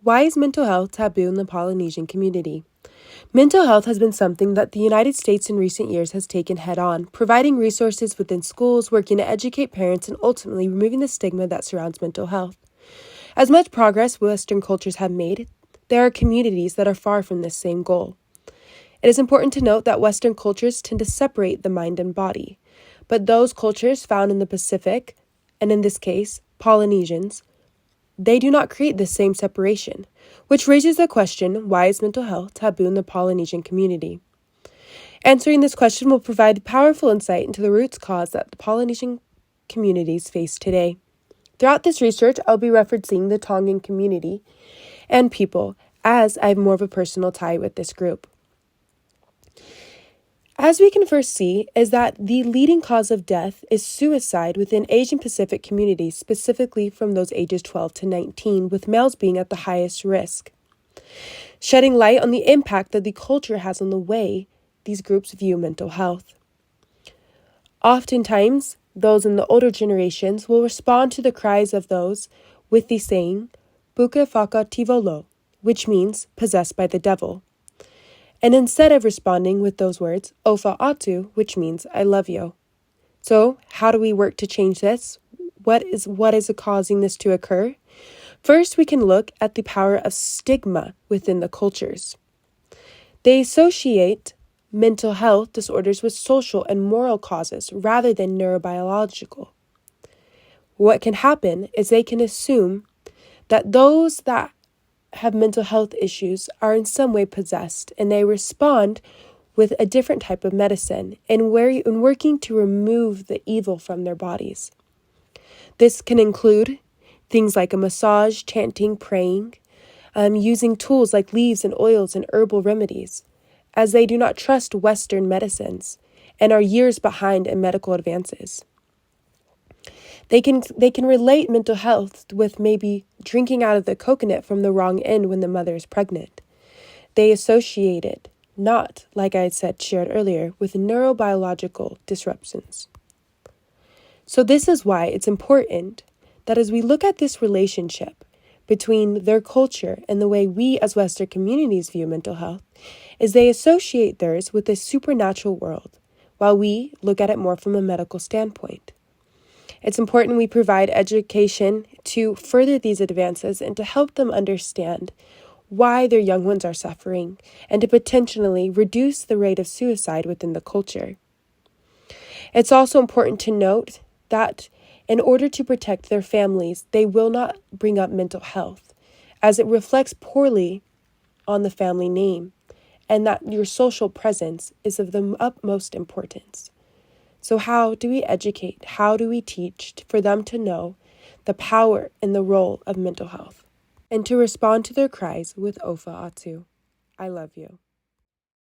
Why is mental health taboo in the Polynesian community? Mental health has been something that the United States in recent years has taken head on, providing resources within schools, working to educate parents, and ultimately removing the stigma that surrounds mental health. As much progress Western cultures have made, there are communities that are far from this same goal. It is important to note that Western cultures tend to separate the mind and body, but those cultures found in the Pacific, and in this case, Polynesians, they do not create this same separation, which raises the question, why is mental health taboo in the Polynesian community? Answering this question will provide powerful insight into the root cause that the Polynesian communities face today. Throughout this research, I'll be referencing the Tongan community and people, as I have more of a personal tie with this group. As we can first see, is that the leading cause of death is suicide within Asian Pacific communities, specifically from those ages 12 to 19, with males being at the highest risk. Shedding light on the impact that the culture has on the way these groups view mental health. Oftentimes, those in the older generations will respond to the cries of those with the saying, "Buke whaka tivolo," which means possessed by the devil. And instead of responding with those words, "Ofa atu," which means I love you. So, how do we work to change this? What is causing this to occur? First, we can look at the power of stigma within the cultures. They associate mental health disorders with social and moral causes rather than neurobiological. What can happen is they can assume that those that have mental health issues are in some way possessed, and they respond with a different type of medicine in working to remove the evil from their bodies. This can include things like a massage, chanting, praying, using tools like leaves and oils and herbal remedies, as they do not trust Western medicines and are years behind in medical advances. They can relate mental health with maybe drinking out of the coconut from the wrong end when the mother is pregnant. They associate it, not, like I shared earlier, with neurobiological disruptions. So this is why it's important that as we look at this relationship between their culture and the way we as Western communities view mental health, is they associate theirs with a supernatural world, while we look at it more from a medical standpoint. It's important we provide education to further these advances and to help them understand why their young ones are suffering and to potentially reduce the rate of suicide within the culture. It's also important to note that in order to protect their families, they will not bring up mental health, as it reflects poorly on the family name, and that your social presence is of the utmost importance. So how do we educate? How do we teach for them to know the power and the role of mental health and to respond to their cries with Ofa Atu? I love you.